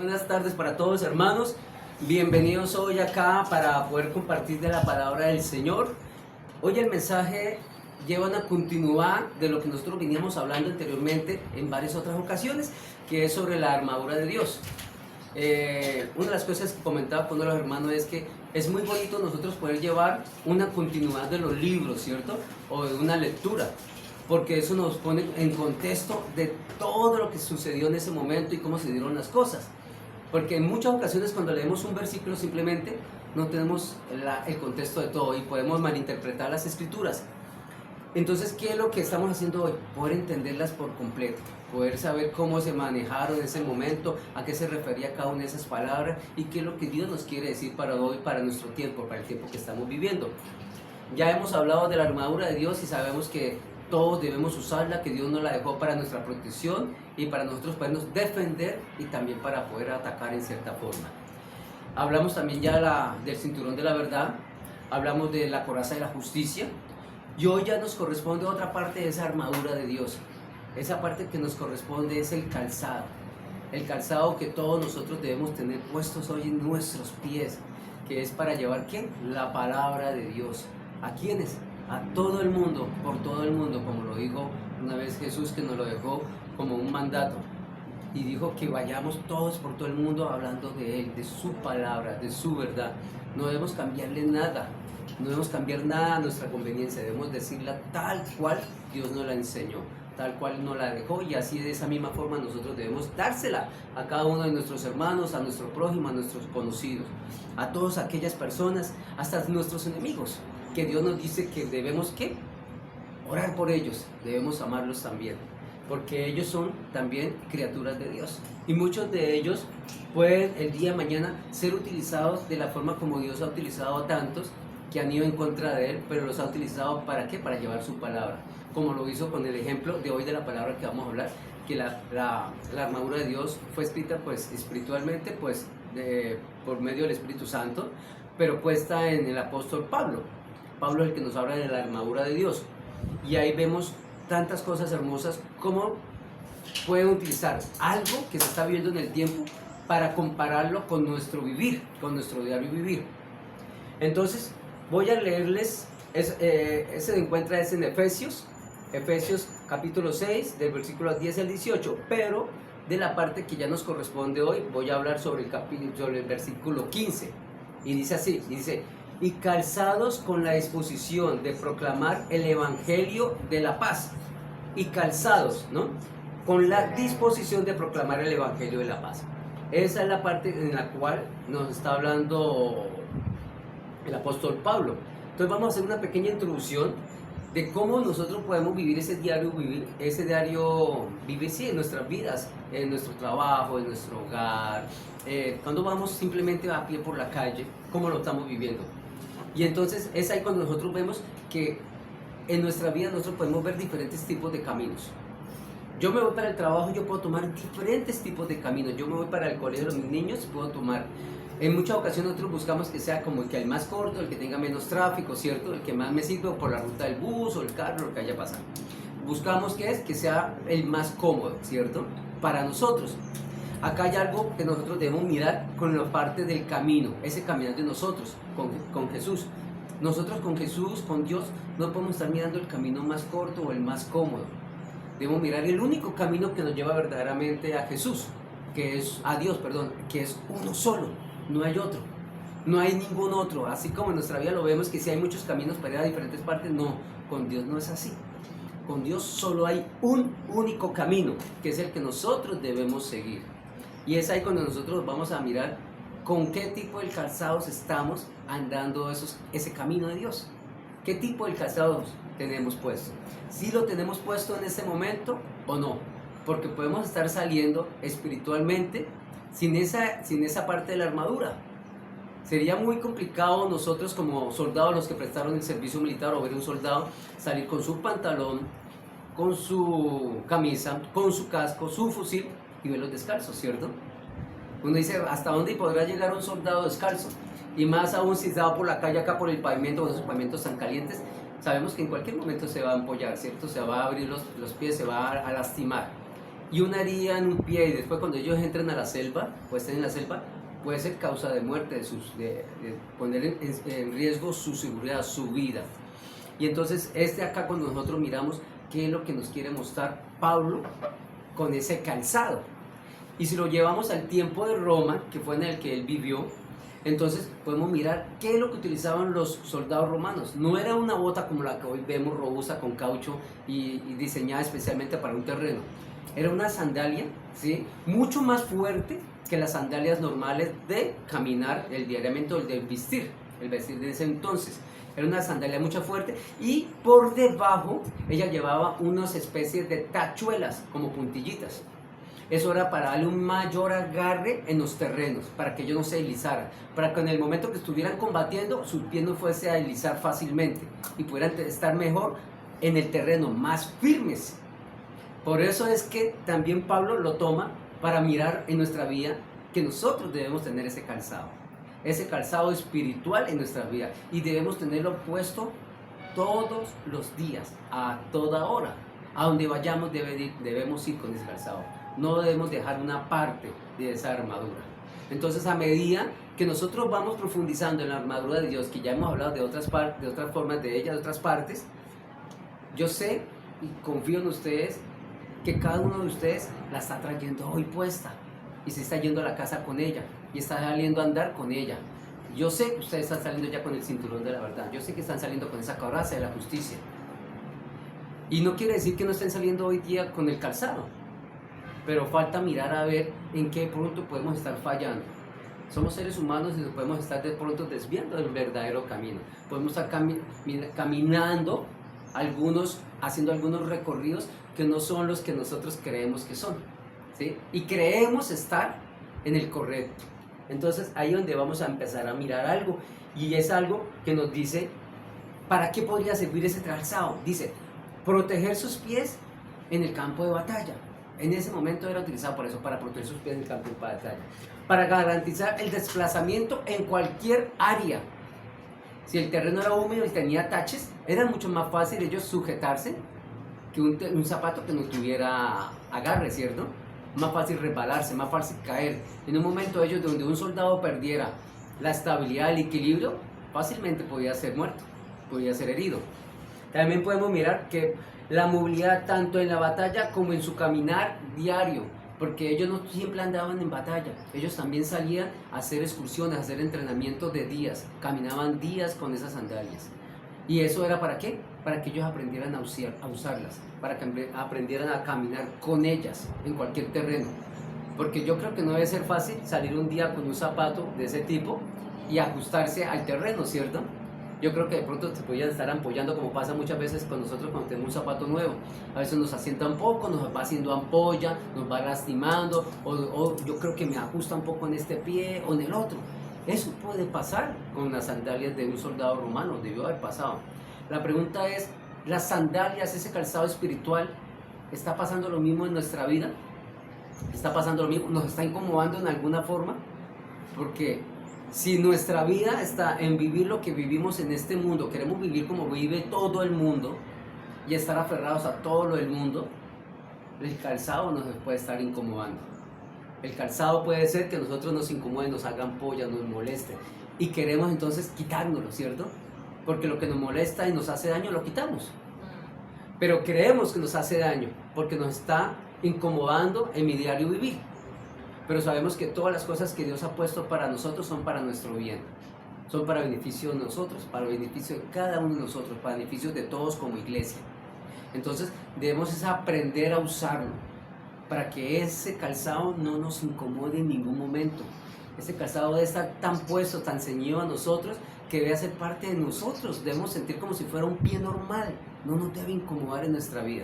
Buenas tardes para todos, hermanos. Bienvenidos hoy acá para poder compartir de la palabra del Señor. Hoy el mensaje lleva una continuidad de lo que nosotros veníamos hablando anteriormente en varias otras ocasiones, que es sobre la armadura de Dios. Una de las cosas que comentaba con uno de los hermanos es que es muy bonito nosotros poder llevar una continuidad de los libros, ¿cierto? O de una lectura, porque eso nos pone en contexto de todo lo que sucedió en ese momento y cómo se dieron las cosas. Porque en muchas ocasiones cuando leemos un versículo simplemente no tenemos el contexto de todo y podemos malinterpretar las escrituras. Entonces, ¿qué es lo que estamos haciendo hoy? Poder entenderlas por completo, poder saber cómo se manejaron en ese momento, a qué se refería cada una de esas palabras y qué es lo que Dios nos quiere decir para hoy, para nuestro tiempo, para el tiempo que estamos viviendo. Ya hemos hablado de la armadura de Dios y sabemos que todos debemos usarla, que Dios nos la dejó para nuestra protección y para nosotros podernos defender y también para poder atacar en cierta forma. Hablamos también ya del cinturón de la verdad, hablamos de la coraza de la justicia y hoy ya nos corresponde otra parte de esa armadura de Dios. Esa parte que nos corresponde es el calzado que todos nosotros debemos tener puestos hoy en nuestros pies, que es para llevar ¿qué? La palabra de Dios. ¿A quiénes? A todo el mundo, por todo el mundo, como lo dijo una vez Jesús, que nos lo dejó como un mandato. Y dijo que vayamos todos por todo el mundo hablando de Él, de su palabra, de su verdad. No debemos cambiarle nada, no debemos cambiar nada a nuestra conveniencia, debemos decirla tal cual Dios nos la enseñó, tal cual nos la dejó, y así de esa misma forma nosotros debemos dársela a cada uno de nuestros hermanos, a nuestro prójimo, a nuestros conocidos, a todas aquellas personas, hasta nuestros enemigos, que Dios nos dice que debemos ¿qué? Orar por ellos, debemos amarlos también, porque ellos son también criaturas de Dios y muchos de ellos pueden el día de mañana ser utilizados de la forma como Dios ha utilizado a tantos que han ido en contra de Él, pero los ha utilizado ¿para qué? Para llevar su palabra, como lo hizo con el ejemplo de hoy de la palabra que vamos a hablar, que la armadura de Dios fue escrita pues espiritualmente pues por medio del Espíritu Santo, pero puesta en el apóstol Pablo. Pablo es el que nos habla de la armadura de Dios. Y ahí vemos tantas cosas hermosas como pueden utilizar algo que se está viviendo en el tiempo para compararlo con nuestro vivir, con nuestro diario vivir. Entonces, voy a leerles, ese se encuentra en Efesios capítulo 6, del versículo 10 al 18, pero de la parte que ya nos corresponde hoy, voy a hablar sobre el versículo 15. Y dice así, dice: y calzados con la disposición de proclamar el evangelio de la paz. Y calzados, ¿no? Con la disposición de proclamar el evangelio de la paz. Esa es la parte en la cual nos está hablando el apóstol Pablo. Entonces vamos a hacer una pequeña introducción de cómo nosotros podemos vivir ese diario vivir sí, en nuestras vidas, en nuestro trabajo, en nuestro hogar, cuando vamos simplemente a pie por la calle, cómo lo estamos viviendo. Y entonces es ahí cuando nosotros vemos que en nuestra vida nosotros podemos ver diferentes tipos de caminos. Yo me voy para el trabajo, yo puedo tomar diferentes tipos de caminos. Yo me voy para el colegio de mis niños, puedo tomar. En muchas ocasiones nosotros buscamos que sea como el más corto, el que tenga menos tráfico, ¿cierto? El que más me sirve por la ruta del bus o el carro, lo que haya pasado. Buscamos que sea el más cómodo, ¿cierto? Para nosotros. Acá hay algo que nosotros debemos mirar con la parte del camino, ese caminar de nosotros, con Jesús. Nosotros con Jesús, con Dios, no podemos estar mirando el camino más corto o el más cómodo. Debemos mirar el único camino que nos lleva verdaderamente a Jesús, a Dios, que es uno solo, no hay otro. No hay ningún otro. Así como en nuestra vida lo vemos que si hay muchos caminos para ir a diferentes partes, no, con Dios no es así. Con Dios solo hay un único camino, que es el que nosotros debemos seguir. Y es ahí cuando nosotros vamos a mirar con qué tipo de calzados estamos andando ese camino de Dios. ¿Qué tipo de calzados tenemos puesto? ¿Si lo tenemos puesto en este momento o no? Porque podemos estar saliendo espiritualmente sin esa parte de la armadura. Sería muy complicado nosotros como soldados, los que prestaron el servicio militar, o ver un soldado salir con su pantalón, con su camisa, con su casco, su fusil, y verlos descalzos, ¿cierto? Uno dice, ¿hasta dónde podrá llegar un soldado descalzo? Y más aún si está por la calle acá por el pavimento, con esos pavimentos tan calientes, sabemos que en cualquier momento se va a empollar, ¿cierto? Se va a abrir los pies, se va a lastimar. Y una herida en un pie y después cuando ellos entren a la selva, o estén en la selva, puede ser causa de muerte, de poner en riesgo su seguridad, su vida. Y entonces acá cuando nosotros miramos qué es lo que nos quiere mostrar Pablo con ese calzado. Y si lo llevamos al tiempo de Roma, que fue en el que él vivió, entonces podemos mirar qué es lo que utilizaban los soldados romanos. No era una bota como la que hoy vemos, robusta con caucho y diseñada especialmente para un terreno. Era una sandalia, ¿sí?, mucho más fuerte que las sandalias normales de caminar diariamente, o el vestir de ese entonces. Era una sandalia mucho fuerte y por debajo ella llevaba unas especies de tachuelas como puntillitas. Eso era para darle un mayor agarre en los terrenos, para que ellos no se deslizaran, para que en el momento que estuvieran combatiendo, su pie no fuese a deslizar fácilmente y pudieran estar mejor en el terreno, más firmes. Por eso es que también Pablo lo toma para mirar en nuestra vida que nosotros debemos tener ese calzado espiritual en nuestra vida, y debemos tenerlo puesto todos los días, a toda hora. A donde vayamos debemos ir con ese calzado. No debemos dejar una parte de esa armadura. Entonces, a medida que nosotros vamos profundizando en la armadura de Dios, que ya hemos hablado de otras formas de ella, de otras partes, yo sé y confío en ustedes que cada uno de ustedes la está trayendo hoy puesta y se está yendo a la casa con ella y está saliendo a andar con ella. Yo sé que ustedes están saliendo ya con el cinturón de la verdad. Yo sé que están saliendo con esa coraza de la justicia. Y no quiere decir que no estén saliendo hoy día con el calzado, pero falta mirar a ver en qué pronto podemos estar fallando. Somos seres humanos y nos podemos estar de pronto desviando del verdadero camino. Podemos estar caminando, haciendo algunos recorridos que no son los que nosotros creemos que son, ¿sí? Y creemos estar en el correcto. Entonces ahí es donde vamos a empezar a mirar algo, y es algo que nos dice ¿para qué podría servir ese calzado? Dice, proteger sus pies en el campo de batalla. En ese momento era utilizado por eso, para proteger sus pies en el campo de batalla, para garantizar el desplazamiento en cualquier área. Si el terreno era húmedo y tenía taches, era mucho más fácil ellos sujetarse que un zapato que no tuviera agarre, ¿cierto? Más fácil resbalarse, más fácil caer. En un momento ellos, donde un soldado perdiera la estabilidad, el equilibrio, fácilmente podía ser muerto, podía ser herido. También podemos mirar que la movilidad tanto en la batalla como en su caminar diario, porque ellos no siempre andaban en batalla, ellos también salían a hacer excursiones, a hacer entrenamiento de días, caminaban días con esas sandalias. ¿Y eso era para qué? Para que ellos aprendieran a usarlas, para que aprendieran a caminar con ellas en cualquier terreno. Porque yo creo que no debe ser fácil salir un día con un zapato de ese tipo y ajustarse al terreno, ¿cierto? Yo creo que de pronto se podían estar ampollando, como pasa muchas veces con nosotros cuando tenemos un zapato nuevo. A veces nos asienta un poco, nos va haciendo ampolla, nos va lastimando, o yo creo que me ajusta un poco en este pie o en el otro. Eso puede pasar con las sandalias de un soldado romano, debió haber pasado. La pregunta es, ¿las sandalias, ese calzado espiritual, está pasando lo mismo en nuestra vida? ¿Está pasando lo mismo? ¿Nos está incomodando en alguna forma? Porque si nuestra vida está en vivir lo que vivimos en este mundo, queremos vivir como vive todo el mundo y estar aferrados a todo lo del mundo, el calzado nos puede estar incomodando. El calzado puede ser que nosotros nos incomode, nos haga ampolla, nos moleste, y queremos entonces quitárnoslo, ¿cierto? Porque lo que nos molesta y nos hace daño lo quitamos. Pero creemos que nos hace daño porque nos está incomodando en mi diario vivir. Pero sabemos que todas las cosas que Dios ha puesto para nosotros son para nuestro bien. Son para beneficio de nosotros, para beneficio de cada uno de nosotros, para beneficio de todos como iglesia. Entonces debemos aprender a usarlo para que ese calzado no nos incomode en ningún momento. Ese calzado debe estar tan puesto, tan ceñido a nosotros, que debe ser parte de nosotros. Debemos sentir como si fuera un pie normal. No nos debe incomodar en nuestra vida.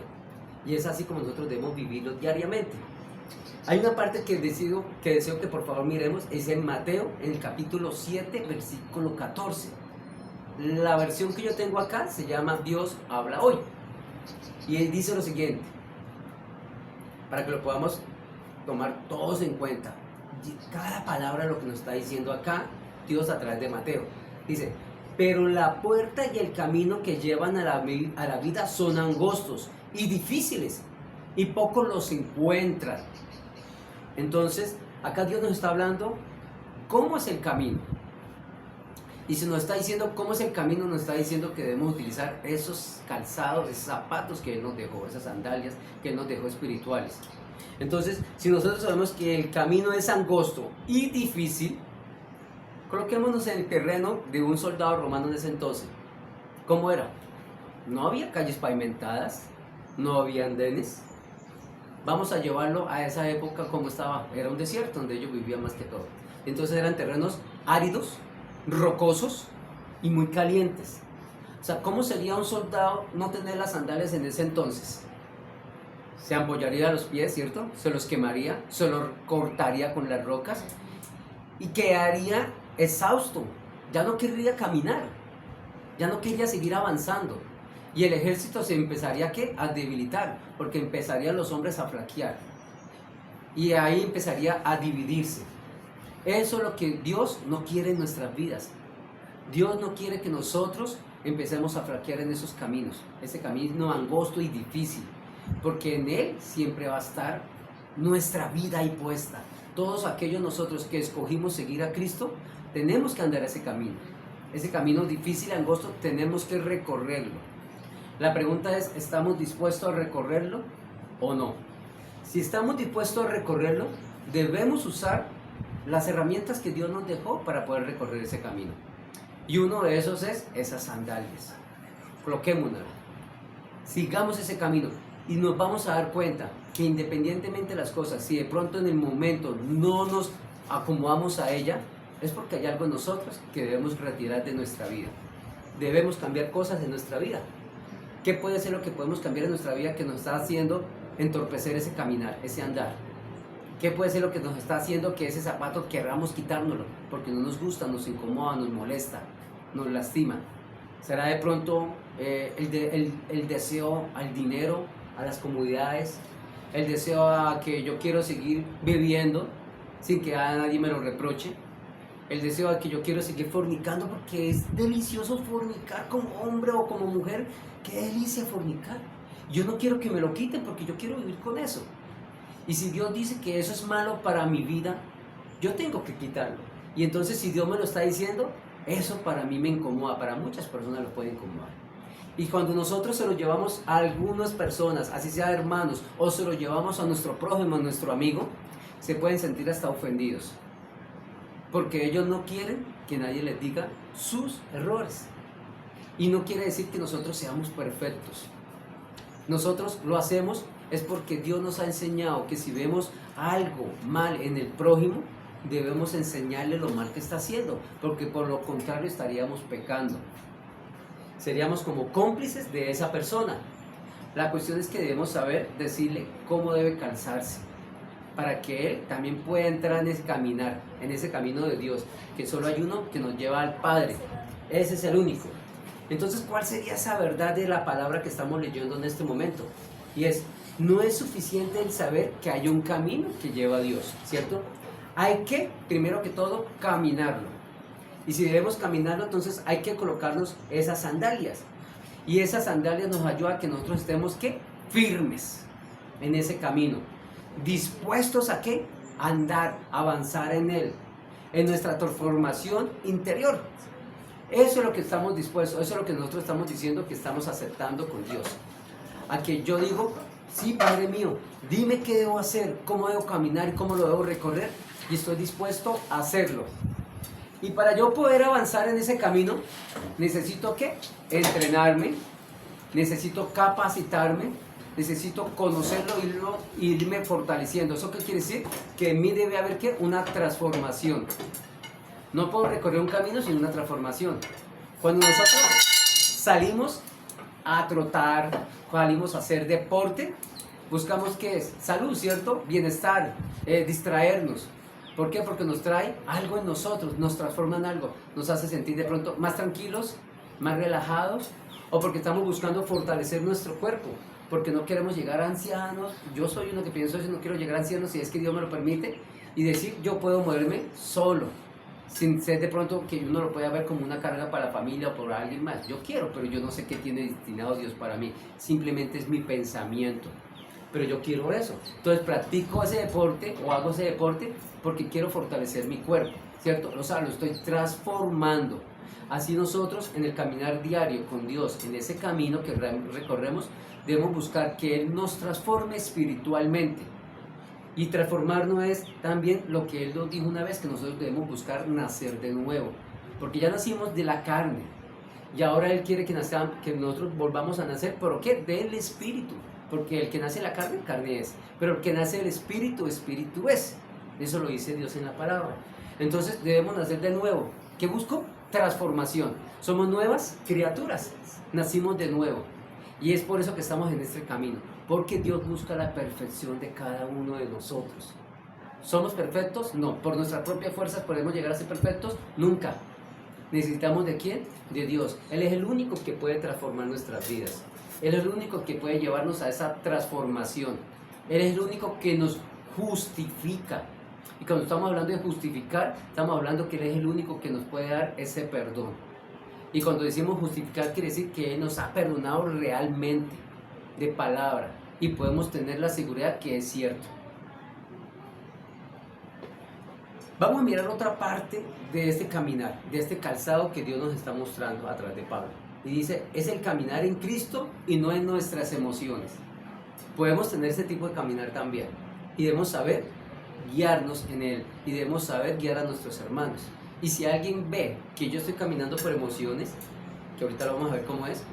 Y es así como nosotros debemos vivirlo diariamente. Hay una parte que deseo que por favor miremos, es en Mateo, en el capítulo 7, versículo 14. La versión que yo tengo acá se llama Dios habla hoy. Y él dice lo siguiente, para que lo podamos tomar todos en cuenta. Cada palabra lo que nos está diciendo acá Dios a través de Mateo. Dice, pero la puerta y el camino que llevan a la vida son angostos y difíciles, y pocos los encuentran. Entonces, acá Dios nos está hablando cómo es el camino. Y si nos está diciendo cómo es el camino, nos está diciendo que debemos utilizar esos calzados, esos zapatos que Él nos dejó, esas sandalias que Él nos dejó espirituales. Entonces, si nosotros sabemos que el camino es angosto y difícil, coloquémonos en el terreno de un soldado romano en ese entonces. ¿Cómo era? No había calles pavimentadas, no había andenes. Vamos a llevarlo a esa época como estaba. Era un desierto donde ellos vivían más que todo. Entonces eran terrenos áridos, rocosos y muy calientes. O sea, ¿cómo sería un soldado no tener las sandalias en ese entonces? Se ambollaría los pies, ¿cierto? Se los quemaría, se los cortaría con las rocas y quedaría exhausto. Ya no querría caminar, ya no quería seguir avanzando. Y el ejército se empezaría ¿qué? A debilitar, porque empezarían los hombres a flaquear. Y ahí empezaría a dividirse. Eso es lo que Dios no quiere en nuestras vidas. Dios no quiere que nosotros empecemos a flaquear en esos caminos, ese camino angosto y difícil, porque en Él siempre va a estar nuestra vida ahí puesta. Todos aquellos nosotros que escogimos seguir a Cristo, tenemos que andar ese camino difícil y angosto, tenemos que recorrerlo. La pregunta es, ¿estamos dispuestos a recorrerlo o no? Si estamos dispuestos a recorrerlo, debemos usar las herramientas que Dios nos dejó para poder recorrer ese camino. Y uno de esos es esas sandalias. Coloquémonos, sigamos ese camino y nos vamos a dar cuenta que independientemente de las cosas, si de pronto en el momento no nos acomodamos a ella, es porque hay algo en nosotros que debemos retirar de nuestra vida. Debemos cambiar cosas de nuestra vida. ¿Qué puede ser lo que podemos cambiar en nuestra vida que nos está haciendo entorpecer ese caminar, ese andar? ¿Qué puede ser lo que nos está haciendo que ese zapato queramos quitárnoslo? Porque no nos gusta, nos incomoda, nos molesta, nos lastima. ¿Será de pronto el deseo al dinero, a las comodidades? El deseo a que yo quiero seguir viviendo sin que a nadie me lo reproche. El deseo a que yo quiero seguir fornicando porque es delicioso fornicar como hombre o como mujer. ¡Qué delicia fornicar! Yo no quiero que me lo quiten porque yo quiero vivir con eso. Y si Dios dice que eso es malo para mi vida, yo tengo que quitarlo. Y entonces si Dios me lo está diciendo, eso para mí me incomoda, para muchas personas lo puede incomodar. Y cuando nosotros se lo llevamos a algunas personas, así sea hermanos, o se lo llevamos a nuestro prójimo, a nuestro amigo, se pueden sentir hasta ofendidos. Porque ellos no quieren que nadie les diga sus errores. Y no quiere decir que nosotros seamos perfectos. Nosotros lo hacemos es porque Dios nos ha enseñado que si vemos algo mal en el prójimo, debemos enseñarle lo mal que está haciendo, porque por lo contrario estaríamos pecando. Seríamos como cómplices de esa persona. La cuestión es que debemos saber decirle cómo debe calzarse, para que él también pueda entrar en ese caminar, en ese camino de Dios, que solo hay uno que nos lleva al Padre. Ese es el único. Entonces, ¿cuál sería esa verdad de la palabra que estamos leyendo en este momento? Y es, no es suficiente el saber que hay un camino que lleva a Dios, ¿cierto? Hay que, primero que todo, caminarlo. Y si debemos caminarlo, entonces hay que colocarnos esas sandalias. Y esas sandalias nos ayudan a que nosotros estemos, ¿qué? Firmes en ese camino. Dispuestos a ¿qué? A andar, a avanzar en él. En nuestra transformación interior. Eso es lo que estamos dispuestos, eso es lo que nosotros estamos diciendo que estamos aceptando con Dios. A que yo digo, sí, Padre mío, dime qué debo hacer, cómo debo caminar y cómo lo debo recorrer, y estoy dispuesto a hacerlo. Y para yo poder avanzar en ese camino, necesito ¿qué? Entrenarme, necesito capacitarme, necesito conocerlo y irme fortaleciendo. ¿Eso qué quiere decir? Que en mí debe haber ¿qué? Una transformación. No puedo recorrer un camino sin una transformación. Cuando nosotros salimos a trotar, salimos a hacer deporte, buscamos ¿qué es? Salud, ¿cierto? Bienestar, distraernos. ¿Por qué? Porque nos trae algo en nosotros, nos transforma en algo, nos hace sentir de pronto más tranquilos, más relajados, o porque estamos buscando fortalecer nuestro cuerpo, porque no queremos llegar a ancianos. Yo soy uno que pienso eso, no quiero llegar a ancianos si es que Dios me lo permite, y decir yo puedo moverme solo, sin ser de pronto que uno lo pueda ver como una carga para la familia o por alguien más. Yo quiero, pero yo no sé qué tiene destinado Dios para mí, simplemente es mi pensamiento. pero yo quiero eso. Entonces practico ese deporte o hago ese deporte porque quiero fortalecer mi cuerpo, ¿cierto? O sea, lo estoy transformando. Así nosotros en el caminar diario con Dios, en ese camino que recorremos, debemos buscar que Él nos transforme espiritualmente. Y transformarnos es también lo que Él nos dijo una vez, que nosotros debemos buscar nacer de nuevo. Porque ya nacimos de la carne. Y ahora Él quiere que nosotros volvamos a nacer, ¿pero qué? Del Espíritu. Porque el que nace de la carne, carne es. Pero el que nace del Espíritu, Espíritu es. Eso lo dice Dios en la palabra. Entonces debemos nacer de nuevo. ¿Qué busco? Transformación. Somos nuevas criaturas. Nacimos de nuevo. Y es por eso que estamos en este camino. Porque Dios busca la perfección de cada uno de nosotros. ¿Somos perfectos? No. ¿Por nuestras propias fuerzas podemos llegar a ser perfectos? Nunca. ¿Necesitamos de quién? De Dios. Él es el único que puede transformar nuestras vidas. Él es el único que puede llevarnos a esa transformación. Él es el único que nos justifica. Y cuando estamos hablando de justificar, estamos hablando que Él es el único que nos puede dar ese perdón. Y cuando decimos justificar, quiere decir que Él nos ha perdonado realmente, de palabra. Y podemos tener la seguridad que es cierto. Vamos a mirar otra parte de este caminar, de este calzado que Dios nos está mostrando a través de Pablo. Y dice, es el caminar en Cristo y no en nuestras emociones. Podemos tener ese tipo de caminar también. Y debemos saber guiarnos en Él. Y debemos saber guiar a nuestros hermanos. Y si alguien ve que yo estoy caminando por emociones, que ahorita lo vamos a ver cómo es,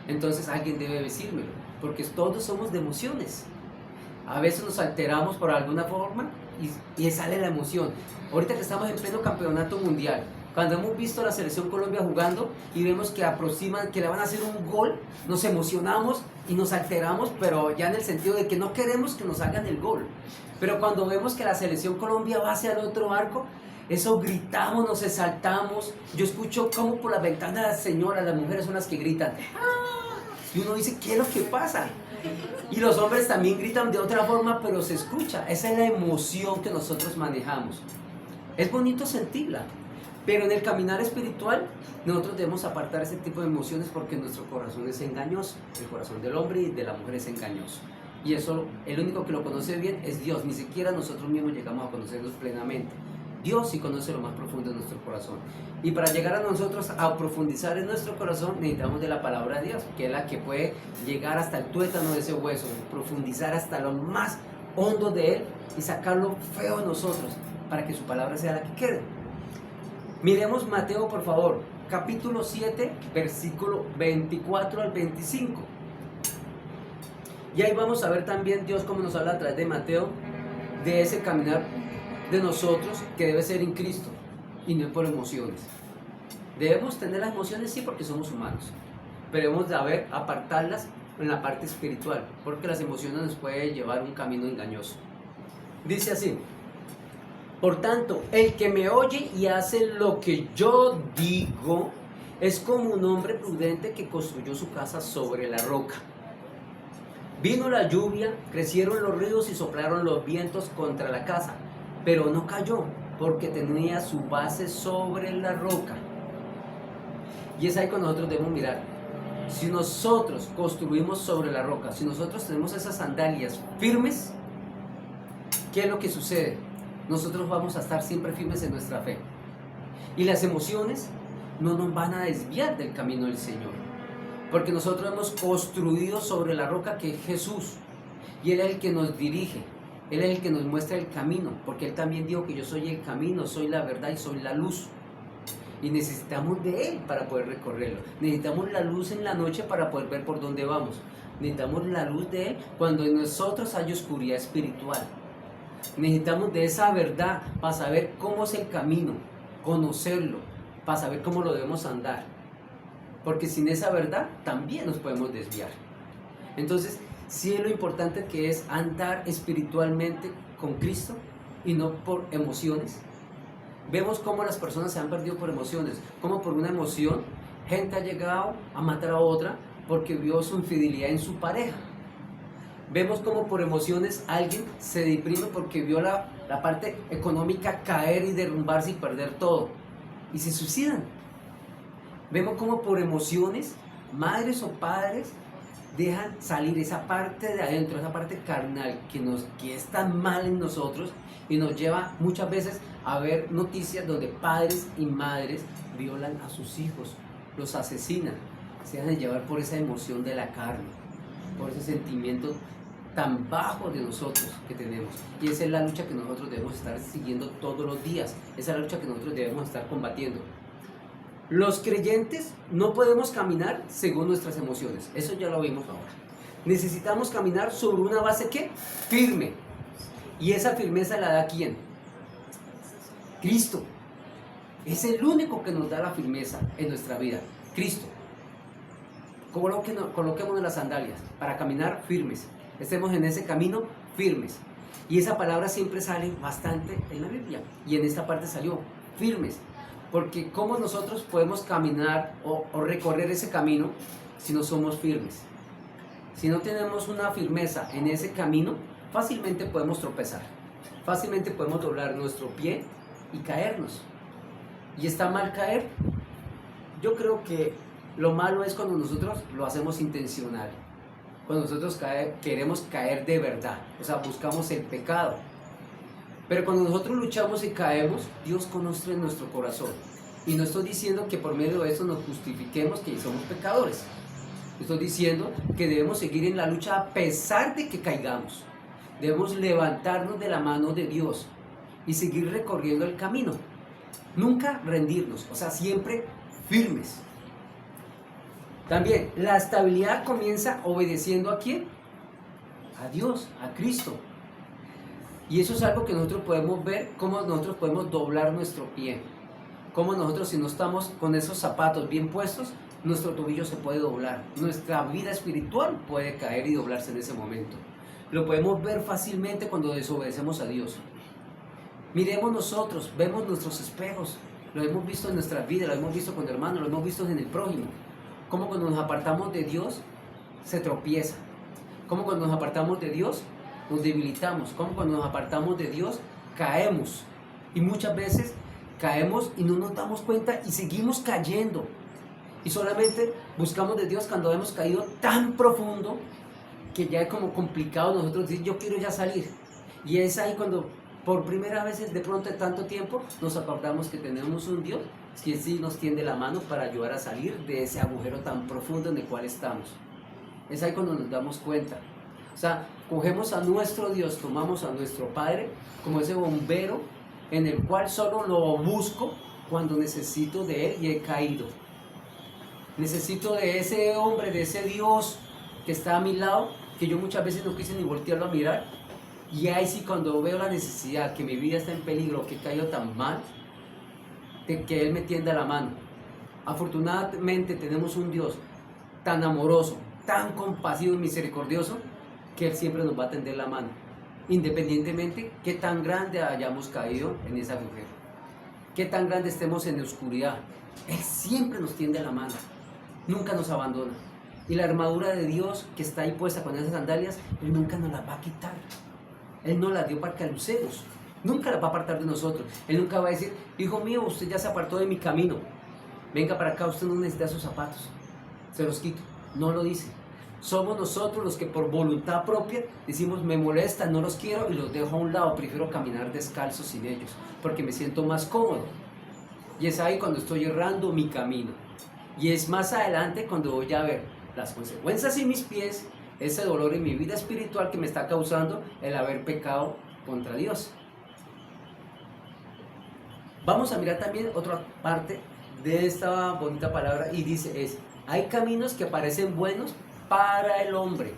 entonces alguien debe decírmelo. Porque todos somos de emociones. A veces nos alteramos por alguna forma y sale la emoción. Ahorita que estamos en pleno campeonato mundial, cuando hemos visto a la selección Colombia jugando y vemos que aproximan, que le van a hacer un gol, nos emocionamos y nos alteramos, pero ya en el sentido de que no queremos que nos hagan el gol. Pero cuando vemos que la selección Colombia va hacia el otro arco, eso gritamos, nos exaltamos. Yo escucho como por la ventana las señoras, las mujeres son las que gritan. Y uno dice, ¿qué es lo que pasa? Y los hombres también gritan de otra forma, pero se escucha. Esa es la emoción que nosotros manejamos. Es bonito sentirla, pero en el caminar espiritual nosotros debemos apartar ese tipo de emociones porque nuestro corazón es engañoso. El corazón del hombre y de la mujer es engañoso. Y eso, el único que lo conoce bien es Dios. Ni siquiera nosotros mismos llegamos a conocernos plenamente. Dios sí conoce lo más profundo de nuestro corazón. Y para llegar a nosotros a profundizar en nuestro corazón necesitamos de la palabra de Dios, que es la que puede llegar hasta el tuétano de ese hueso, profundizar hasta lo más hondo de él y sacarlo feo de nosotros, para que su palabra sea la que quede. Miremos Mateo, por favor, capítulo 7, versículo 24 al 25. Y ahí vamos a ver también Dios cómo nos habla a través de Mateo, de ese caminar de nosotros que debe ser en Cristo y no por emociones. Debemos tener las emociones, sí, porque somos humanos, pero debemos de apartarlas en la parte espiritual, porque las emociones nos pueden llevar un camino engañoso. Dice así: por tanto, el que me oye y hace lo que yo digo es como un hombre prudente que construyó su casa sobre la roca. Vino la lluvia, crecieron los ríos y soplaron los vientos contra la casa, pero no cayó porque tenía su base sobre la roca. Y es ahí cuando nosotros debemos mirar. Si nosotros construimos sobre la roca, si nosotros tenemos esas sandalias firmes, ¿qué es lo que sucede? Nosotros vamos a estar siempre firmes en nuestra fe. Y las emociones no nos van a desviar del camino del Señor. Porque nosotros hemos construido sobre la roca que es Jesús. Y Él es el que nos dirige. Él es el que nos muestra el camino. Porque Él también dijo que yo soy el camino, soy la verdad y soy la luz. Y necesitamos de Él para poder recorrerlo. Necesitamos la luz en la noche para poder ver por dónde vamos. Necesitamos la luz de Él cuando en nosotros hay oscuridad espiritual. Necesitamos de esa verdad para saber cómo es el camino, conocerlo, para saber cómo lo debemos andar. Porque sin esa verdad también nos podemos desviar. Entonces, sí es lo importante que es andar espiritualmente con Cristo y no por emociones. Vemos cómo las personas se han perdido por emociones, cómo por una emoción gente ha llegado a matar a otra porque vio su infidelidad en su pareja. Vemos cómo por emociones alguien se deprime porque vio la parte económica caer y derrumbarse y perder todo y se suicidan. Vemos cómo por emociones madres o padres dejan salir esa parte de adentro, esa parte carnal que es tan mal en nosotros y nos lleva muchas veces a ver noticias donde padres y madres violan a sus hijos, los asesinan, se dejan llevar por esa emoción de la carne, por ese sentimiento tan bajo de nosotros que tenemos. Y esa es la lucha que nosotros debemos estar siguiendo todos los días, esa es la lucha que nosotros debemos estar combatiendo. Los creyentes no podemos caminar según nuestras emociones, eso ya lo vimos ahora. Necesitamos caminar sobre una base ¿qué? Firme. Y esa firmeza la da ¿quién? Cristo. Es el único que nos da la firmeza en nuestra vida, Cristo. Coloquémonos las sandalias para caminar firmes. Estemos en ese camino firmes. Y esa palabra siempre sale bastante en la Biblia. Y en esta parte salió, firmes. Porque ¿cómo nosotros podemos caminar o recorrer ese camino si no somos firmes? Si no tenemos una firmeza en ese camino, fácilmente podemos tropezar. Fácilmente podemos doblar nuestro pie y caernos. ¿Y está mal caer? Yo creo que lo malo es cuando nosotros lo hacemos intencional. Cuando nosotros queremos caer de verdad. O sea, buscamos el pecado. Pero cuando nosotros luchamos y caemos, Dios conoce nuestro corazón. Y no estoy diciendo que por medio de eso nos justifiquemos que somos pecadores. Estoy diciendo que debemos seguir en la lucha a pesar de que caigamos. Debemos levantarnos de la mano de Dios y seguir recorriendo el camino. Nunca rendirnos, o sea, siempre firmes. También, la estabilidad comienza obedeciendo ¿a quién? A Dios, a Cristo. Y eso es algo que nosotros podemos ver, cómo nosotros podemos doblar nuestro pie. Cómo nosotros, si no estamos con esos zapatos bien puestos, nuestro tobillo se puede doblar. Nuestra vida espiritual puede caer y doblarse en ese momento. Lo podemos ver fácilmente cuando desobedecemos a Dios. Miremos nosotros, vemos nuestros espejos. Lo hemos visto en nuestra vida, lo hemos visto con hermanos, lo hemos visto en el prójimo. Cómo cuando nos apartamos de Dios, se tropieza. Cómo cuando nos apartamos de Dios, nos debilitamos. Cómo cuando nos apartamos de Dios, caemos. Y muchas veces caemos y no nos damos cuenta y seguimos cayendo. Y solamente buscamos de Dios cuando hemos caído tan profundo que ya es como complicado nosotros decir, yo quiero ya salir. Y es ahí cuando por primera vez de pronto de tanto tiempo nos acordamos que tenemos un Dios que sí nos tiende la mano para ayudar a salir de ese agujero tan profundo en el cual estamos. Es ahí cuando nos damos cuenta. O sea, cogemos a nuestro Dios, tomamos a nuestro Padre como ese bombero en el cual solo lo busco cuando necesito de Él y he caído. Necesito de ese hombre, de ese Dios que está a mi lado, que yo muchas veces no quise ni voltearlo a mirar. Y ahí sí, cuando veo la necesidad, que mi vida está en peligro, que he caído tan mal, de que Él me tienda la mano. Afortunadamente tenemos un Dios tan amoroso, tan compasivo y misericordioso, que Él siempre nos va a tender la mano, independientemente qué tan grande hayamos caído en ese agujero, qué tan grande estemos en la oscuridad. Él siempre nos tiende la mano, nunca nos abandona. Y la armadura de Dios que está ahí puesta con esas sandalias, Él nunca nos las va a quitar. Él nos las dio para que lucemos. Nunca las va a apartar de nosotros. Él nunca va a decir, hijo mío, usted ya se apartó de mi camino. Venga para acá, usted no necesita sus zapatos. Se los quito. No lo dice. Somos nosotros los que por voluntad propia decimos, me molesta, no los quiero y los dejo a un lado. Prefiero caminar descalzo sin ellos, porque me siento más cómodo. Y es ahí cuando estoy errando mi camino. Y es más adelante cuando voy a ver las consecuencias en mis pies, ese dolor en mi vida espiritual que me está causando el haber pecado contra Dios. Vamos a mirar también otra parte de esta bonita palabra y dice hay caminos que parecen buenos para el hombre.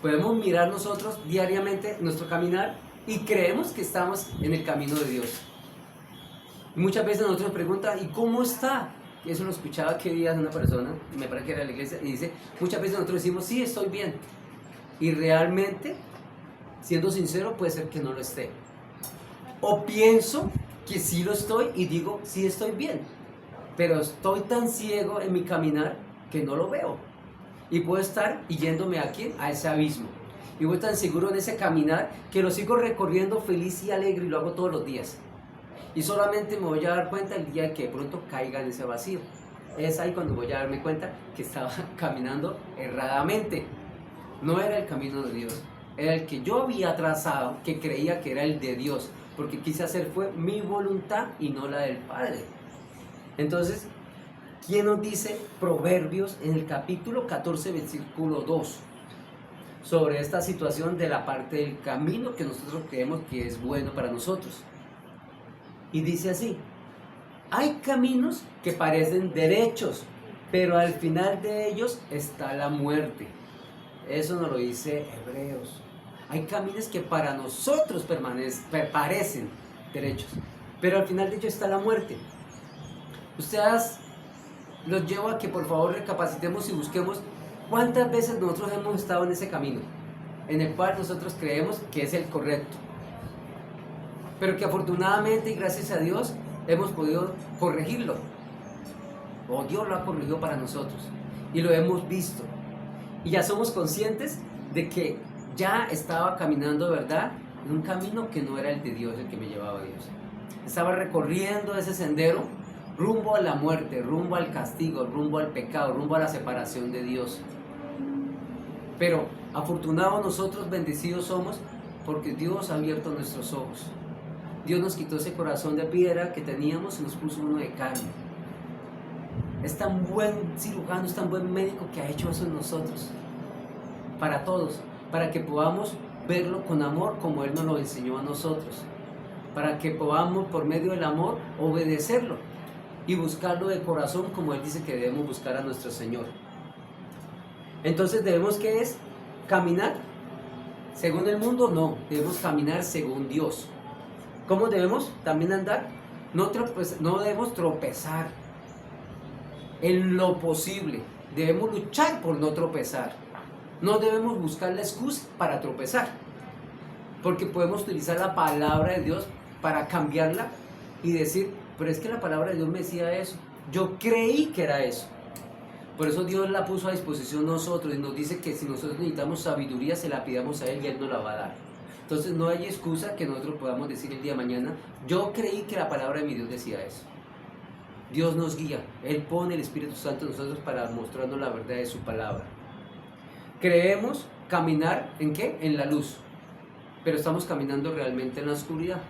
Podemos mirar nosotros diariamente nuestro caminar y creemos que estamos en el camino de Dios. Y muchas veces nosotros nos preguntan, ¿y cómo está? Y eso lo escuchaba que días una persona, me parece que era de la iglesia, y dice, muchas veces nosotros decimos, sí, estoy bien. Y realmente, siendo sincero, puede ser que no lo esté. O pienso que sí lo estoy y digo, sí estoy bien. Pero estoy tan ciego en mi caminar que no lo veo. Y puedo estar yéndome a ¿quién? A ese abismo. Y voy tan seguro en ese caminar que lo sigo recorriendo feliz y alegre y lo hago todos los días. Y solamente me voy a dar cuenta el día que de pronto caiga en ese vacío. Es ahí cuando voy a darme cuenta que estaba caminando erradamente. No era el camino de Dios, era el que yo había trazado, que creía que era el de Dios, porque quise hacer fue mi voluntad y no la del Padre. Entonces, ¿quién nos dice Proverbios en el capítulo 14, versículo 2? Sobre esta situación de la parte del camino que nosotros creemos que es bueno para nosotros. Y dice así: hay caminos que parecen derechos, pero al final de ellos está la muerte. Eso nos lo dice Hebreos. Hay caminos que para nosotros parecen derechos, pero al final de ellos está la muerte. Ustedes los llevo a que por favor recapacitemos y busquemos cuántas veces nosotros hemos estado en ese camino, en el cual nosotros creemos que es el correcto, pero que afortunadamente y gracias a Dios hemos podido corregirlo, o Dios lo ha corregido para nosotros, y lo hemos visto, y ya somos conscientes de que ya estaba caminando de verdad en un camino que no era el de Dios, el que me llevaba a Dios. Estaba recorriendo ese sendero rumbo a la muerte, rumbo al castigo, rumbo al pecado, rumbo a la separación de Dios. Pero afortunados nosotros, bendecidos somos, porque Dios ha abierto nuestros ojos. Dios nos quitó ese corazón de piedra que teníamos y nos puso uno de carne. Es tan buen cirujano, es tan buen médico que ha hecho eso en nosotros, para todos, para que podamos verlo con amor como Él nos lo enseñó a nosotros, para que podamos por medio del amor obedecerlo y buscarlo de corazón como Él dice que debemos buscar a nuestro Señor. Entonces debemos, ¿qué es? Caminar según el mundo, no, debemos caminar según Dios. ¿Cómo debemos también andar? No debemos tropezar en lo posible, debemos luchar por no tropezar. No debemos buscar la excusa para tropezar, porque podemos utilizar la palabra de Dios para cambiarla y decir, pero es que la palabra de Dios me decía eso, yo creí que era eso. Por eso Dios la puso a disposición nosotros y nos dice que si nosotros necesitamos sabiduría se la pidamos a Él y Él nos la va a dar. Entonces no hay excusa que nosotros podamos decir el día de mañana, yo creí que la palabra de mi Dios decía eso. Dios nos guía, Él pone el Espíritu Santo en nosotros para mostrarnos la verdad de su palabra. Creemos caminar ¿en qué? En la luz, pero estamos caminando realmente en la oscuridad.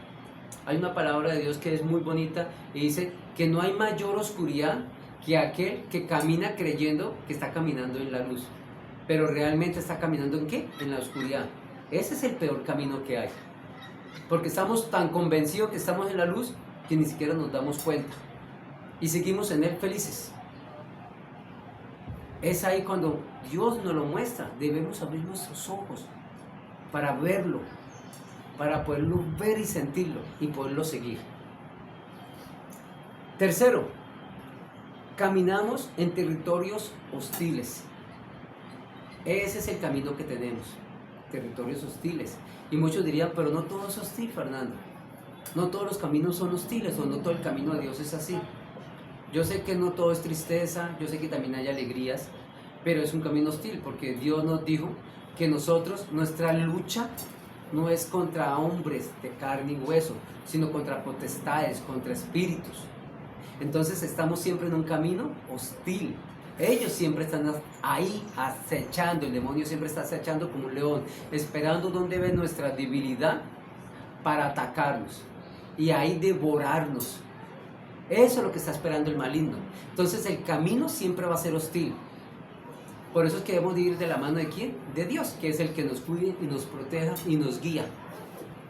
Hay una palabra de Dios que es muy bonita y dice que no hay mayor oscuridad que aquel que camina creyendo que está caminando en la luz, pero realmente está caminando ¿en qué? En la oscuridad. Ese es el peor camino que hay, porque estamos tan convencidos que estamos en la luz que ni siquiera nos damos cuenta y seguimos en Él felices. Es ahí cuando Dios nos lo muestra, debemos abrir nuestros ojos para verlo, para poderlo ver y sentirlo y poderlo seguir. Tercero, caminamos en territorios hostiles. Ese es el camino que tenemos, territorios hostiles. Y muchos dirían, pero no todo es hostil, Fernando. No todos los caminos son hostiles, o no todo el camino de Dios es así. Yo sé que no todo es tristeza, yo sé que también hay alegrías, pero es un camino hostil, porque Dios nos dijo que nosotros, nuestra lucha no es contra hombres de carne y hueso, sino contra potestades, contra espíritus. Entonces estamos siempre en un camino hostil. Ellos siempre están ahí acechando, el demonio siempre está acechando como un león, esperando donde ve nuestra debilidad para atacarnos y ahí devorarnos. Eso es lo que está esperando el maligno. Entonces el camino siempre va a ser hostil. Por eso es que debemos de ir de la mano de ¿quién? De Dios, que es el que nos cuide y nos proteja y nos guía.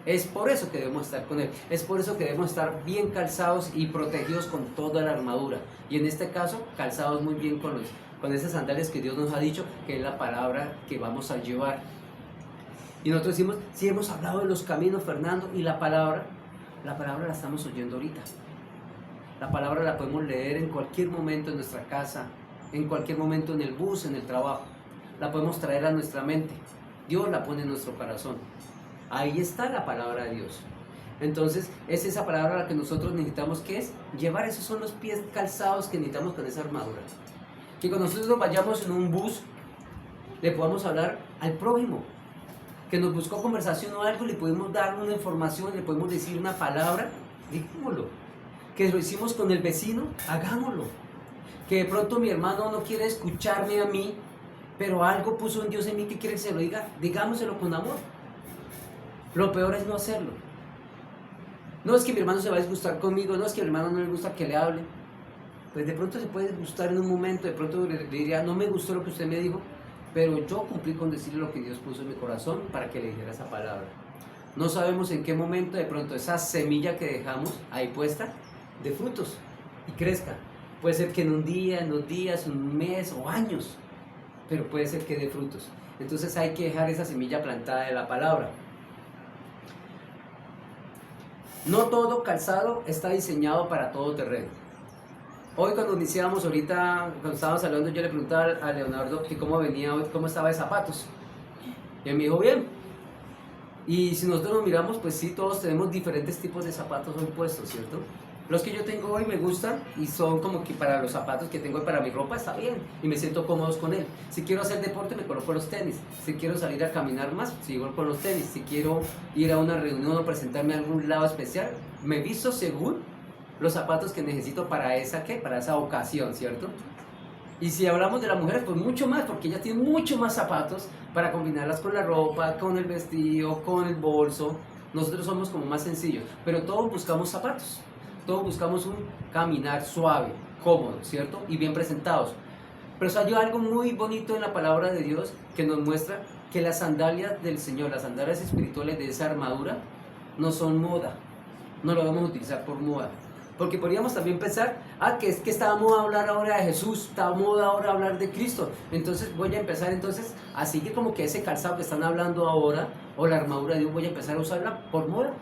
Es por eso que debemos estar con Él. Es por eso que debemos estar bien calzados y protegidos con toda la armadura. Y en este caso, calzados muy bien con esas sandalias que Dios nos ha dicho, que es la palabra que vamos a llevar. Y nosotros decimos, sí hemos hablado de los caminos, Fernando, y la palabra la estamos oyendo ahorita. La palabra la podemos leer en cualquier momento en nuestra casa, en cualquier momento en el bus, en el trabajo. La podemos traer a nuestra mente. Dios la pone en nuestro corazón. Ahí está la palabra de Dios. Entonces, es esa palabra la que nosotros necesitamos, ¿qué es? Llevar, esos son los pies calzados que necesitamos con esa armadura. Que cuando nosotros vayamos en un bus, le podamos hablar al prójimo, que nos buscó conversación o algo, le podemos dar una información, le podemos decir una palabra, digámoslo. Que lo hicimos con el vecino, hagámoslo. que de pronto mi hermano no quiere escucharme a mí, pero algo puso un Dios en mí que quiere que se lo diga, digámoselo con amor. Lo peor es no hacerlo. No es que mi hermano se va a disgustar conmigo, no es que a mi hermano no le gusta que le hable. Pues de pronto se puede disgustar en un momento, de pronto le diría, no me gustó lo que usted me dijo, pero yo cumplí con decirle lo que Dios puso en mi corazón para que le dijera esa palabra. No sabemos en qué momento de pronto esa semilla que dejamos ahí puesta de frutos y crezca. Puede ser que en un día, en 2 días, un mes o años, pero puede ser que dé frutos. Entonces hay que dejar esa semilla plantada de la palabra. No todo calzado está diseñado para todo terreno. Hoy cuando iniciamos, ahorita cuando estábamos hablando, yo le preguntaba a Leonardo que cómo venía hoy, cómo estaba de zapatos. Y él me dijo, bien. Y si nosotros nos miramos, pues sí, todos tenemos diferentes tipos de zapatos hoy puestos, ¿cierto? Los que yo tengo hoy me gustan y son como que para los zapatos que tengo hoy para mi ropa está bien y me siento cómodos con él. Si quiero hacer deporte me coloco los tenis, si quiero salir a caminar más, sigo con los tenis, si quiero ir a una reunión o presentarme a algún lado especial, me visto según los zapatos que necesito para esa, ¿qué? Para esa ocasión, ¿cierto? Y si hablamos de la mujer, pues mucho más, porque ella tiene mucho más zapatos para combinarlas con la ropa, con el vestido, con el bolso. Nosotros somos como más sencillos, pero todos buscamos zapatos. Todos buscamos un caminar suave, cómodo, ¿cierto? Y bien presentados. Pero hay algo muy bonito en la palabra de Dios que nos muestra que las sandalias del Señor, las sandalias espirituales de esa armadura, no son moda. No lo vamos a utilizar por moda. Porque podríamos también pensar, que es que está moda hablar ahora de Jesús, está moda ahora hablar de Cristo. Entonces voy a empezar a seguir como que ese calzado que están hablando ahora, o la armadura de Dios, voy a empezar a usarla por moda.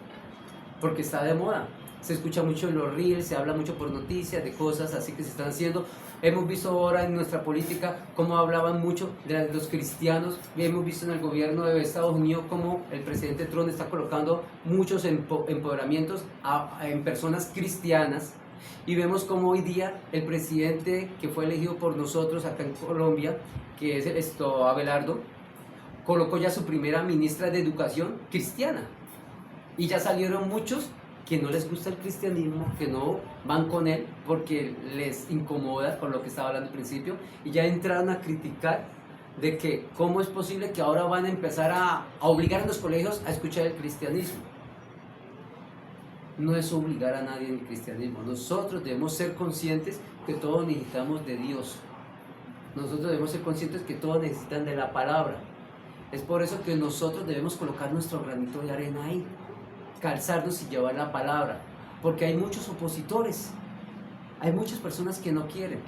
Porque está de moda. Se escucha mucho en los reels, se habla mucho por noticias de cosas así que se están haciendo. Hemos visto ahora en nuestra política cómo hablaban mucho de los cristianos. Hemos visto en el gobierno de Estados Unidos cómo el presidente Trump está colocando muchos empoderamientos en personas cristianas. Y vemos cómo hoy día el presidente que fue elegido por nosotros acá en Colombia, que es Abelardo, colocó ya su primera ministra de Educación cristiana. Y ya salieron muchos que no les gusta el cristianismo, que no van con él porque les incomoda con lo que estaba hablando al principio, y ya entraron a criticar de que cómo es posible que ahora van a empezar a obligar a los colegios a escuchar el cristianismo. No es obligar a nadie en el cristianismo. Nosotros debemos ser conscientes que todos necesitamos de Dios. Nosotros debemos ser conscientes que todos necesitan de la palabra. Es por eso que nosotros debemos colocar nuestro granito de arena ahí, calzarnos y llevar la palabra, porque hay muchos opositores, hay muchas personas que no quieren,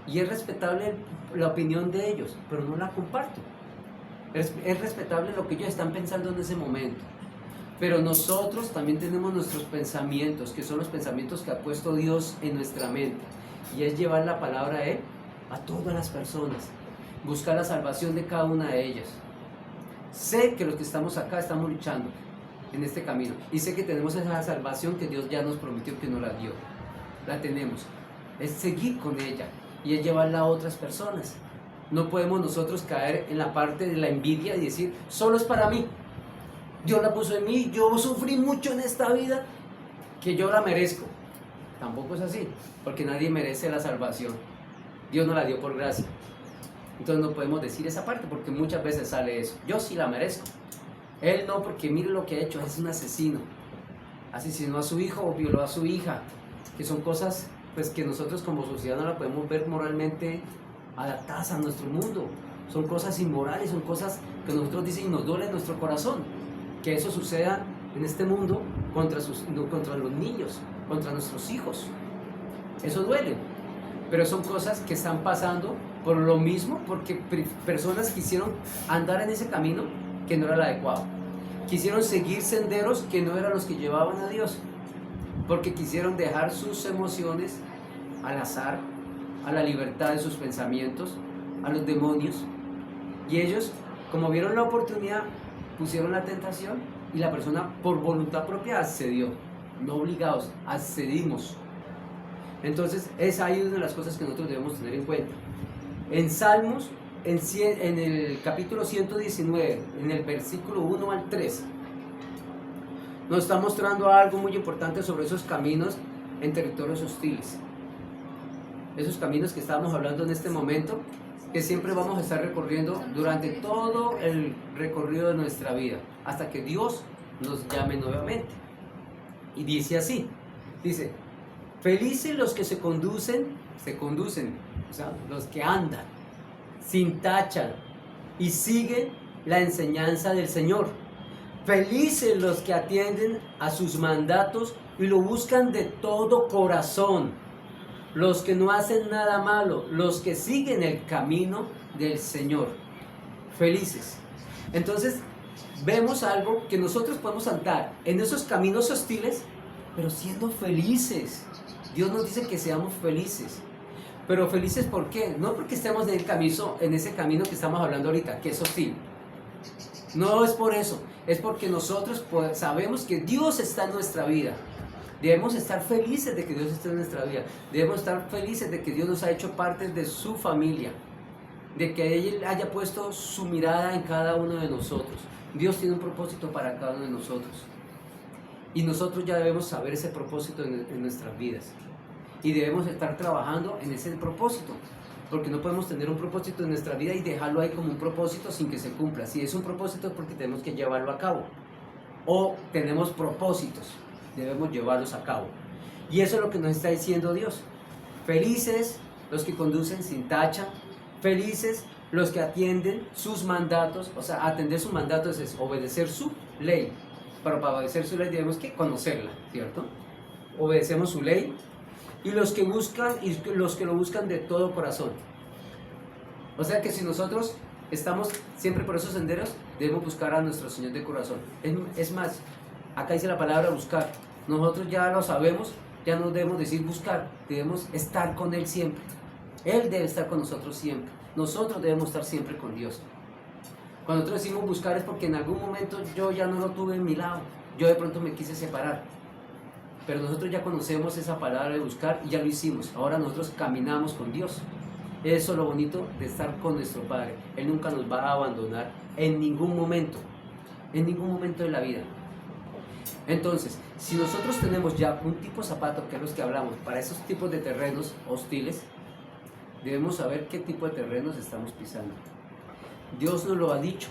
y es respetable la opinión de ellos, pero no la comparto. Es respetable lo que ellos están pensando en ese momento, pero nosotros también tenemos nuestros pensamientos, que son los pensamientos que ha puesto Dios en nuestra mente, y es llevar la palabra a Él, a todas las personas, buscar la salvación de cada una de ellas. Sé que los que estamos acá estamos luchando en este camino, y sé que tenemos esa salvación que Dios ya nos prometió, que nos la dio. La tenemos, es seguir con ella y es llevarla a otras personas. No podemos nosotros caer en la parte de la envidia y decir, solo es para mí, Dios la puso en mí, yo sufrí mucho en esta vida, que yo la merezco. Tampoco es así, porque nadie merece la salvación, Dios nos la dio por gracia. Entonces no podemos decir esa parte, porque muchas veces sale eso, yo sí la merezco. Él no, porque mire lo que ha hecho, es un asesino. Asesinó a su hijo o violó a su hija, que son cosas pues que nosotros como sociedad no la podemos ver moralmente adaptadas a nuestro mundo. Son cosas inmorales, son cosas que nosotros dicen y nos duele en nuestro corazón. Que eso suceda en este mundo contra los niños, contra nuestros hijos. Eso duele. Pero son cosas que están pasando por lo mismo, porque personas quisieron andar en ese camino que no era el adecuado. Quisieron seguir senderos que no eran los que llevaban a Dios, porque quisieron dejar sus emociones al azar, a la libertad de sus pensamientos, a los demonios. Y ellos, como vieron la oportunidad, pusieron la tentación y la persona por voluntad propia accedió, no obligados, accedimos. Entonces es ahí una de las cosas que nosotros debemos tener en cuenta. En Salmos, en el capítulo 119, en el versículo 1 al 3, nos está mostrando algo muy importante sobre esos caminos en territorios hostiles. esos caminos que estábamos hablando en este momento, que siempre vamos a estar recorriendo durante todo el recorrido de nuestra vida, hasta que Dios nos llame nuevamente. Y dice así, dice, felices los que se conducen, o sea, los que andan, sin tacha, y siguen la enseñanza del Señor. Felices los que atienden a sus mandatos y lo buscan de todo corazón. Los que no hacen nada malo, los que siguen el camino del Señor. Felices. Entonces, vemos algo que nosotros podemos andar en esos caminos hostiles, pero siendo felices. Dios nos dice que seamos felices. Pero felices ¿por qué? No porque estemos en ese camino que estamos hablando ahorita, que es hostil. No es por eso, es porque nosotros sabemos que Dios está en nuestra vida. Debemos estar felices de que Dios esté en nuestra vida. Debemos estar felices de que Dios nos ha hecho parte de su familia. De que Él haya puesto su mirada en cada uno de nosotros. Dios tiene un propósito para cada uno de nosotros. Y nosotros ya debemos saber ese propósito en nuestras vidas. Y debemos estar trabajando en ese propósito. Porque no podemos tener un propósito en nuestra vida y dejarlo ahí como un propósito sin que se cumpla. Si es un propósito es porque tenemos que llevarlo a cabo. O tenemos propósitos, debemos llevarlos a cabo. Y eso es lo que nos está diciendo Dios. Felices los que conducen sin tacha. Felices los que atienden sus mandatos. O sea, atender sus mandatos es obedecer su ley. Pero para obedecer su ley debemos que conocerla, ¿cierto? Obedecemos su ley. Y los que lo buscan de todo corazón. O sea que si nosotros estamos siempre por esos senderos, debemos buscar a nuestro Señor de corazón. Es más, acá dice la palabra buscar. Nosotros ya lo sabemos, ya no debemos decir buscar, debemos estar con Él siempre. Él debe estar con nosotros siempre. Nosotros debemos estar siempre con Dios. Cuando nosotros decimos buscar es porque en algún momento yo ya no lo tuve en mi lado. Yo de pronto me quise separar. Pero nosotros ya conocemos esa palabra de buscar y ya lo hicimos. Ahora nosotros caminamos con Dios. Eso es lo bonito de estar con nuestro Padre. Él nunca nos va a abandonar en ningún momento de la vida. Entonces, si nosotros tenemos ya un tipo de zapato, que es los que hablamos, para esos tipos de terrenos hostiles, debemos saber qué tipo de terrenos estamos pisando. Dios nos lo ha dicho,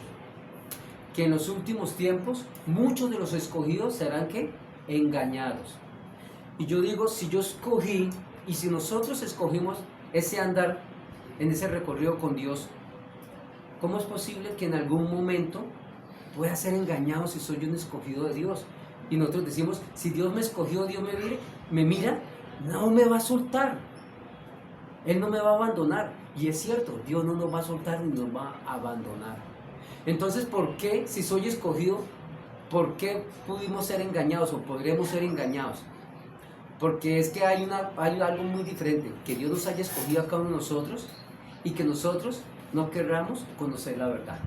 que en los últimos tiempos muchos de los escogidos serán ¿qué? Engañados. Y yo digo, si yo escogí y si nosotros escogimos ese andar en ese recorrido con Dios, ¿cómo es posible que en algún momento pueda ser engañado si soy un escogido de Dios? Y nosotros decimos, si Dios me escogió, Dios me mira, no me va a soltar. Él no me va a abandonar. Y es cierto, Dios no nos va a soltar ni nos va a abandonar. Entonces, ¿por qué si soy escogido, por qué pudimos ser engañados o podremos ser engañados? Porque es que hay algo muy diferente, que Dios nos haya escogido a cada uno de nosotros y que nosotros no querramos conocer la verdad.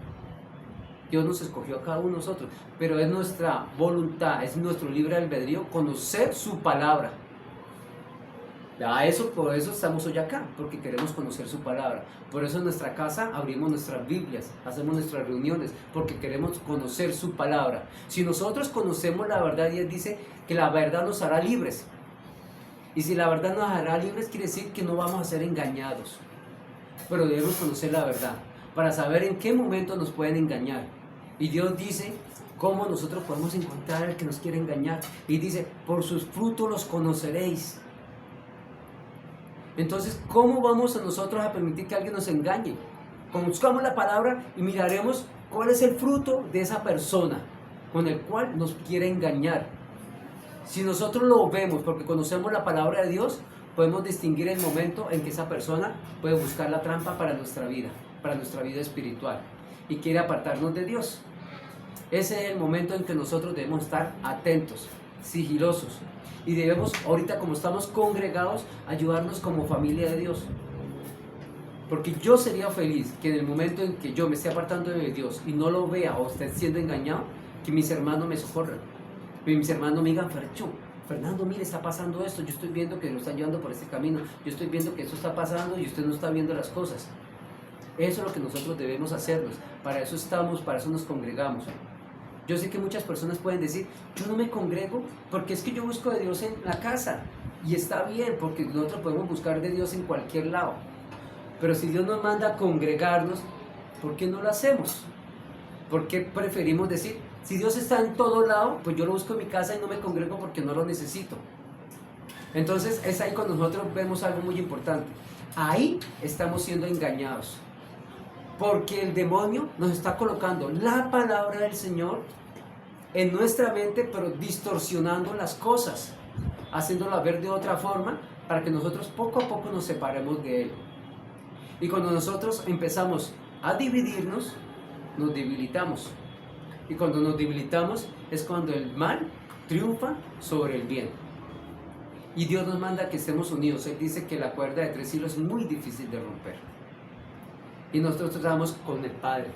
Dios nos escogió a cada uno de nosotros, pero es nuestra voluntad, es nuestro libre albedrío conocer su palabra. Por eso estamos hoy acá, porque queremos conocer su palabra. Por eso en nuestra casa abrimos nuestras Biblias, hacemos nuestras reuniones, porque queremos conocer su palabra. Si nosotros conocemos la verdad, Dios dice que la verdad nos hará libres. Y si la verdad nos hará libres, quiere decir que no vamos a ser engañados. Pero debemos conocer la verdad, para saber en qué momento nos pueden engañar. Y Dios dice cómo nosotros podemos encontrar al que nos quiere engañar. Y dice, por sus frutos los conoceréis. Entonces, ¿cómo vamos a nosotros a permitir que alguien nos engañe? Conozcamos la palabra y miraremos cuál es el fruto de esa persona con el cual nos quiere engañar. Si nosotros lo vemos porque conocemos la palabra de Dios, podemos distinguir el momento en que esa persona puede buscar la trampa para nuestra vida espiritual y quiere apartarnos de Dios. Ese es el momento en que nosotros debemos estar atentos, sigilosos, y debemos, ahorita como estamos congregados, ayudarnos como familia de Dios. Porque yo sería feliz que en el momento en que yo me esté apartando de Dios y no lo vea o esté siendo engañado, que mis hermanos me socorran. Que mis hermanos me digan, Fernando, mire, está pasando esto, yo estoy viendo que lo están llevando por este camino, yo estoy viendo que esto está pasando y usted no está viendo las cosas. Eso es lo que nosotros debemos hacernos, para eso estamos, para eso nos congregamos. Yo sé que muchas personas pueden decir, yo no me congrego porque es que yo busco de Dios en la casa. Y está bien, porque nosotros podemos buscar de Dios en cualquier lado. Pero si Dios nos manda a congregarnos, ¿por qué no lo hacemos? ¿Por qué preferimos decir, si Dios está en todo lado, pues yo lo busco en mi casa y no me congrego porque no lo necesito? Entonces es ahí cuando nosotros vemos algo muy importante. Ahí estamos siendo engañados. Porque el demonio nos está colocando la palabra del Señor en nuestra mente, pero distorsionando las cosas, haciéndolas ver de otra forma, para que nosotros poco a poco nos separemos de Él. Y cuando nosotros empezamos a dividirnos, nos debilitamos. Y cuando nos debilitamos es cuando el mal triunfa sobre el bien. Y Dios nos manda que estemos unidos. Él dice que la cuerda de 3 hilos es muy difícil de romper. Y nosotros estamos con el Padre,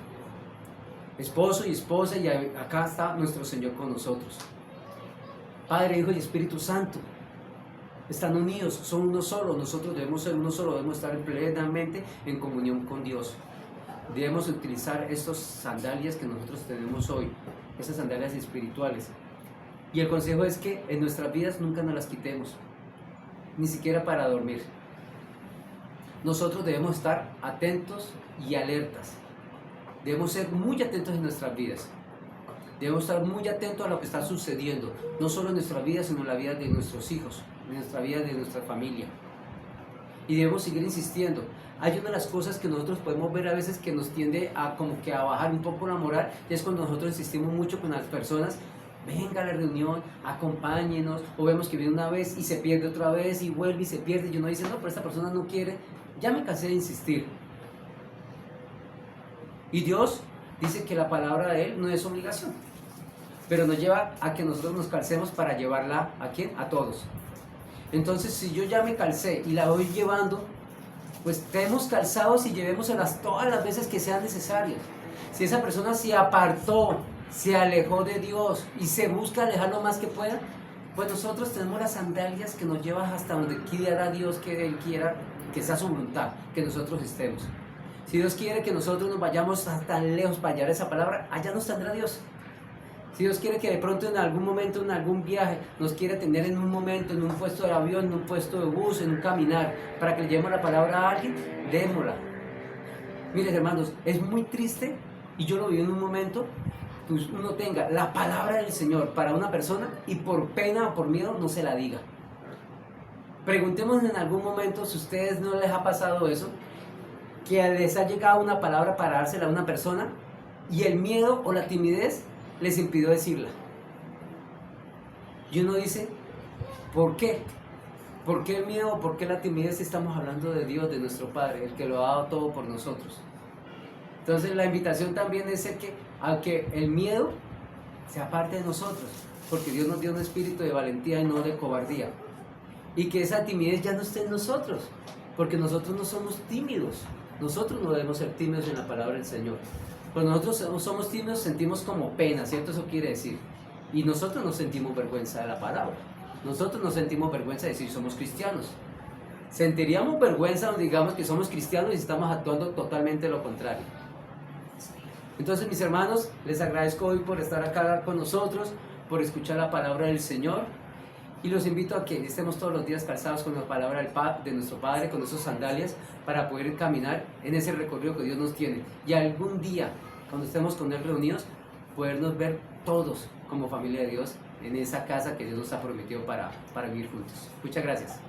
esposo y esposa, y acá está nuestro Señor con nosotros. Padre, Hijo y Espíritu Santo están unidos, son uno solo. Nosotros debemos ser uno solo, debemos estar plenamente en comunión con Dios. Debemos utilizar estas sandalias que nosotros tenemos hoy, esas sandalias espirituales. Y el consejo es que en nuestras vidas nunca nos las quitemos, ni siquiera para dormir. Nosotros debemos estar atentos y alertas. Debemos ser muy atentos en nuestras vidas. Debemos estar muy atentos a lo que está sucediendo, no solo en nuestra vida, sino en la vida de nuestros hijos, en nuestra vida de nuestra familia. Y debemos seguir insistiendo. Hay una de las cosas que nosotros podemos ver a veces que nos tiende a como que a bajar un poco la moral, y es cuando nosotros insistimos mucho con las personas. Venga a la reunión, acompáñenos, o vemos que viene una vez y se pierde otra vez y vuelve y se pierde, y uno dice, no, pero esta persona no quiere. Ya me cansé de insistir. Y Dios dice que la palabra de Él no es obligación, pero nos lleva a que nosotros nos calcemos para llevarla ¿a quién? A todos. Entonces, si yo ya me calcé y la voy llevando, pues estemos calzados y llevémoselas todas las veces que sean necesarias. Si esa persona se apartó, se alejó de Dios y se busca alejar lo más que pueda, pues nosotros tenemos las sandalias que nos llevan hasta donde quiera Dios que Él quiera, que sea su voluntad, que nosotros estemos. Si Dios quiere que nosotros nos vayamos tan lejos para hallar esa palabra, allá nos tendrá Dios. Si Dios quiere que de pronto en algún momento, en algún viaje, nos quiere tener en un momento, en un puesto de avión, en un puesto de bus, en un caminar, para que le llevemos la palabra a alguien, démosla. Miren, hermanos, es muy triste, y yo lo viví en un momento, que uno tenga la palabra del Señor para una persona y por pena o por miedo no se la diga. Preguntemos en algún momento si a ustedes no les ha pasado eso, que les ha llegado una palabra para dársela a una persona y el miedo o la timidez les impidió decirla. Y uno dice, ¿por qué? ¿Por qué el miedo? ¿Por qué la timidez? Estamos hablando de Dios, de nuestro Padre, el que lo ha dado todo por nosotros. Entonces la invitación también es a que el miedo sea parte de nosotros, porque Dios nos dio un espíritu de valentía y no de cobardía. Y que esa timidez ya no esté en nosotros, porque nosotros no somos tímidos. Nosotros no debemos ser tímidos en la palabra del Señor. Cuando nosotros somos tímidos sentimos como pena, ¿cierto? Eso quiere decir. Y nosotros no sentimos vergüenza de la palabra. Nosotros no sentimos vergüenza de decir somos cristianos. Sentiríamos vergüenza cuando digamos que somos cristianos y estamos actuando totalmente lo contrario. Entonces, mis hermanos, les agradezco hoy por estar acá con nosotros, por escuchar la palabra del Señor. Y los invito a que estemos todos los días calzados con la palabra de nuestro Padre, con nuestras sandalias, para poder caminar en ese recorrido que Dios nos tiene. Y algún día, cuando estemos con Él reunidos, podernos ver todos como familia de Dios en esa casa que Dios nos ha prometido para vivir juntos. Muchas gracias.